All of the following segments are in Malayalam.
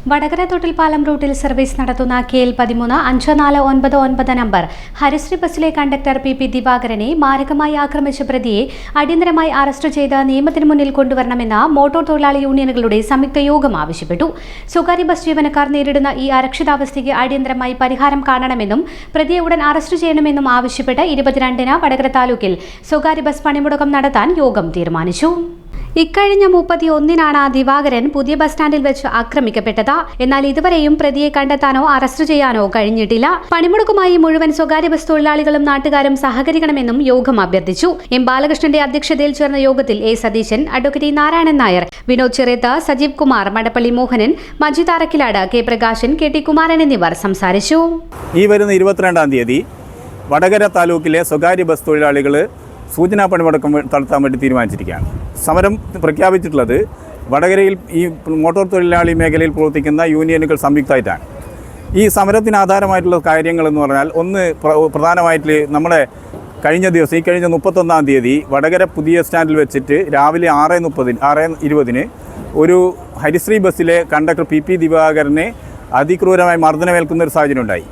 വടകര തൊട്ടിൽപ്പാലം റൂട്ടിൽ സർവീസ് നടത്തുന്ന KL 13 5499 നമ്പർ ഹരിശ്രീ ബസ്സിലെ കണ്ടക്ടർ PP ദിവാകരനെ മാരകമായി ആക്രമിച്ച പ്രതിയെ അടിയന്തരമായി അറസ്റ്റ് ചെയ്ത് നിയമത്തിന് മുന്നിൽ കൊണ്ടുവരണമെന്ന് മോട്ടോർ തൊഴിലാളി യൂണിയനുകളുടെ സംയുക്ത യോഗം ആവശ്യപ്പെട്ടു. സ്വകാര്യ ബസ് ജീവനക്കാർ നേരിടുന്ന ഈ അരക്ഷിതാവസ്ഥയ്ക്ക് അടിയന്തരമായി പരിഹാരം കാണണമെന്നും പ്രതിയെ ഉടൻ അറസ്റ്റ് ചെയ്യണമെന്നും ആവശ്യപ്പെട്ട് 22-ന് വടകര താലൂക്കിൽ സ്വകാര്യ ബസ് പണിമുടക്കം നടത്താൻ യോഗം തീരുമാനിച്ചു. ഇക്കഴിഞ്ഞ 31-നാണ് ദിവാകരൻ പുതിയ ബസ് സ്റ്റാൻഡിൽ വെച്ച് ആക്രമിക്കപ്പെട്ടത്. എന്നാൽ ഇതുവരെയും പ്രതിയെ കണ്ടെത്താനോ അറസ്റ്റ് ചെയ്യാനോ കഴിഞ്ഞിട്ടില്ല. പണിമുടക്കുമായി മുഴുവൻ സ്വകാര്യ ബസ് തൊഴിലാളികളും നാട്ടുകാരും സഹകരിക്കണമെന്നും യോഗം അഭ്യർത്ഥിച്ചു. M. ബാലകൃഷ്ണന്റെ അധ്യക്ഷതയിൽ ചേർന്ന യോഗത്തിൽ A. Satheesan, advocate Narayanan Nair, Vinod Cheriyath, Sajeev Kumar, Madappally Mohanan, Majeed Arakkilad, K. Prakashan, KT Kumaran എന്നിവർ സംസാരിച്ചു. ഈ വരുന്ന 22-ാം തീയതി വടകര താലൂക്കിലെ സ്വകാര്യ ബസ് തൊഴിലാളികൾ സൂചനാ പണിമുടക്കം നടത്താൻ വേണ്ടി തീരുമാനിച്ചിരിക്കുകയാണ്. സമരം പ്രഖ്യാപിച്ചിട്ടുള്ളത് വടകരയിൽ ഈ മോട്ടോർ തൊഴിലാളി മേഖലയിൽ പ്രവർത്തിക്കുന്ന യൂണിയനുകൾ സംയുക്തമായിട്ടാണ്. ഈ സമരത്തിന് ആധാരമായിട്ടുള്ള കാര്യങ്ങളെന്ന് പറഞ്ഞാൽ ഒന്ന് പ്രധാനമായിട്ട് നമ്മുടെ കഴിഞ്ഞ 31-ാം തീയതി വടകര പുതിയ സ്റ്റാൻഡിൽ വെച്ചിട്ട് രാവിലെ 6:20 ഒരു ഹരിശ്രീ ബസ്സിലെ കണ്ടക്ടർ PP ദിവാകരനെ അതിക്രൂരമായി മർദ്ദനമേൽക്കുന്ന ഒരു സാഹചര്യം ഉണ്ടായി.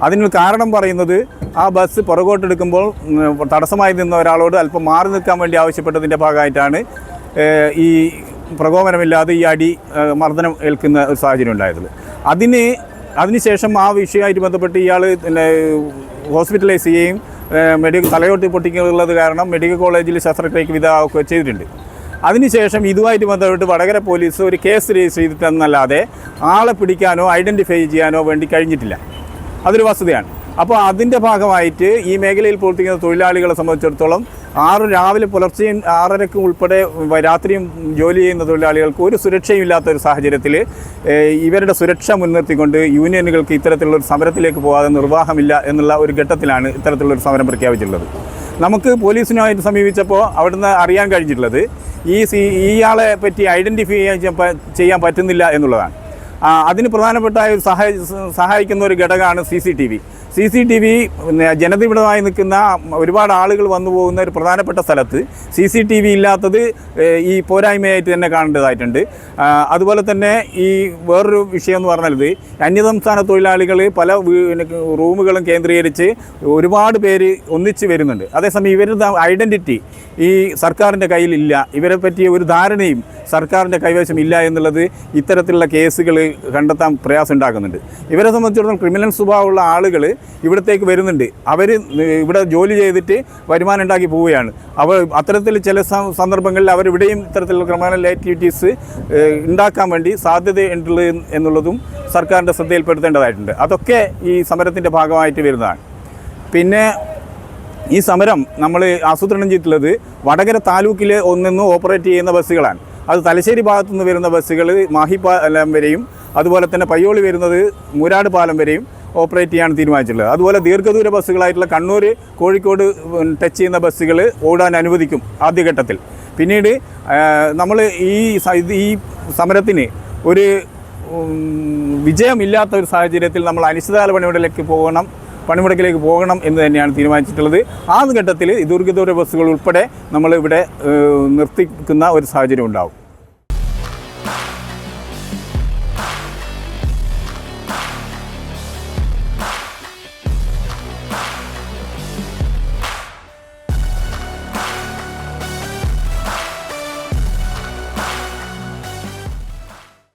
അതിന് കാരണം പറയുന്നത് ആ ബസ് പുറകോട്ടെടുക്കുമ്പോൾ തടസ്സമായി നിന്ന ഒരാളോട് അല്പം മാറി നിൽക്കാൻ വേണ്ടി ആവശ്യപ്പെട്ടതിൻ്റെ ഭാഗമായിട്ടാണ് ഈ പ്രകോപനമില്ലാതെ ഈ അടി മർദ്ദനം ഏൽക്കുന്ന ഒരു സാഹചര്യം ഉണ്ടായത്. അതിനുശേഷം ആ വിഷയമായിട്ട് ബന്ധപ്പെട്ട് ഇയാൾ ഹോസ്പിറ്റലൈസ് ചെയ്യുകയും തലയോട്ടി പൊട്ടിക്കുള്ളത് കാരണം മെഡിക്കൽ കോളേജിൽ ശസ്ത്രക്രിയയ്ക്ക് വിധേയമാക്കുകയും ചെയ്തിട്ടുണ്ട്. അതിനുശേഷം ഇതുമായിട്ട് ബന്ധപ്പെട്ട് വടകര പോലീസ് ഒരു കേസ് രജിസ്റ്റർ ചെയ്തിട്ടെന്നല്ലാതെ ആളെ പിടിക്കാനോ ഐഡൻറ്റിഫൈ ചെയ്യാനോ വേണ്ടി കഴിഞ്ഞിട്ടില്ല. അതൊരു വസ്തുതയാണ്. അപ്പോൾ അതിൻ്റെ ഭാഗമായിട്ട് ഈ മേഖലയിൽ പ്രവർത്തിക്കുന്ന തൊഴിലാളികളെ സംബന്ധിച്ചിടത്തോളം രാവിലെ പുലർച്ചെയും 6:30 ഉൾപ്പെടെ രാത്രിയും ജോലി ചെയ്യുന്ന തൊഴിലാളികൾക്ക് ഒരു സുരക്ഷയും ഇല്ലാത്തൊരു സാഹചര്യത്തിൽ ഇവരുടെ സുരക്ഷ മുൻനിർത്തിക്കൊണ്ട് യൂണിയനുകൾക്ക് ഇത്തരത്തിലുള്ളൊരു സമരത്തിലേക്ക് പോകാതെ നിർവാഹമില്ല എന്നുള്ള ഒരു ഘട്ടത്തിലാണ് ഇത്തരത്തിലുള്ളൊരു സമരം പ്രഖ്യാപിച്ചിട്ടുള്ളത്. നമുക്ക് പോലീസിനുമായിട്ട് സമീപിച്ചപ്പോൾ അവിടുന്ന് അറിയാൻ കഴിഞ്ഞിട്ടുള്ളത് ഇയാളെ പറ്റി ഐഡൻറ്റിഫൈ ചെയ്യാൻ പറ്റുന്നില്ല എന്നുള്ളതാണ്. അതിന് പ്രധാനപ്പെട്ട സഹായിക്കുന്ന ഒരു ഘടകമാണ് CCTV. ജനനിബിഡമായി നിൽക്കുന്ന ഒരുപാട് ആളുകൾ വന്നു പോകുന്ന ഒരു പ്രധാനപ്പെട്ട സ്ഥലത്ത് CCTV ഇല്ലാത്തത് ഈ പോരായ്മയായിട്ട് തന്നെ കാണേണ്ടതായിട്ടുണ്ട്. അതുപോലെ തന്നെ ഈ വേറൊരു വിഷയം എന്ന് പറഞ്ഞത് അന്യസംസ്ഥാന തൊഴിലാളികൾ പല റൂമുകളും കേന്ദ്രീകരിച്ച് ഒരുപാട് പേര് ഒന്നിച്ച് വരുന്നുണ്ട്. അതേസമയം ഇവരുടെ ഐഡൻറ്റിറ്റി ഈ സർക്കാരിൻ്റെ കയ്യിലില്ല, ഇവരെ പറ്റിയ ഒരു ധാരണയും സർക്കാരിൻ്റെ കൈവശം ഇല്ല എന്നുള്ളത് ഇത്തരത്തിലുള്ള കേസുകൾ കണ്ടെത്താൻ പ്രയാസം ഉണ്ടാക്കുന്നുണ്ട്. ഇവരെ സംബന്ധിച്ചിടത്തോളം ക്രിമിനൽ സ്വഭാവമുള്ള ആളുകൾ ഇവിടത്തേക്ക് വരുന്നുണ്ട്. അവർ ഇവിടെ ജോലി ചെയ്തിട്ട് വരുമാനം ഉണ്ടാക്കി പോവുകയാണ്. അത്തരത്തിൽ ചില സന്ദർഭങ്ങളിൽ അവരിവിടെയും ഇത്തരത്തിലുള്ള ക്രിമിനൽ ആക്ടിവിറ്റീസ് ഉണ്ടാക്കാൻ വേണ്ടി സാധ്യതയുണ്ട് എന്നുള്ളതും സർക്കാരിൻ്റെ ശ്രദ്ധയിൽപ്പെടുത്തേണ്ടതായിട്ടുണ്ട്. അതൊക്കെ ഈ സമരത്തിൻ്റെ ഭാഗമായിട്ട് വരുന്നതാണ്. പിന്നെ ഈ സമരം നമ്മൾ ആസൂത്രണം ചെയ്തിട്ടുള്ളത് വടകര താലൂക്കിൽ ഒന്നിന്ന് ഓപ്പറേറ്റ് ചെയ്യുന്ന ബസ്സുകളാണ്. അത് തലശ്ശേരി ഭാഗത്തു നിന്ന് വരുന്ന ബസ്സുകൾ മാഹിപ്പാലം വരെയും അതുപോലെ തന്നെ പയ്യോളി വരുന്നത് മൂരാട് പാലം വരെയും ഓപ്പറേറ്റ് ചെയ്യാൻ തീരുമാനിച്ചിട്ടുള്ളത്. അതുപോലെ ദീർഘദൂര ബസ്സുകളായിട്ടുള്ള കണ്ണൂർ കോഴിക്കോട് ടച്ച് ചെയ്യുന്ന ബസ്സുകൾ ഓടാൻ അനുവദിക്കും ആദ്യഘട്ടത്തിൽ. പിന്നീട് നമ്മൾ ഈ സമരത്തിന് ഒരു വിജയമില്ലാത്ത ഒരു സാഹചര്യത്തിൽ നമ്മൾ അനിശ്ചിതകാല പണിമുടക്കിലേക്ക് പോകണം എന്ന് തന്നെയാണ് തീരുമാനിച്ചിട്ടുള്ളത്. ആ ഘട്ടത്തിൽ ദീർഘദൂര ബസ്സുകൾ ഉൾപ്പെടെ നമ്മളിവിടെ നിർത്തിക്കുന്ന ഒരു സാഹചര്യം ഉണ്ടാവും.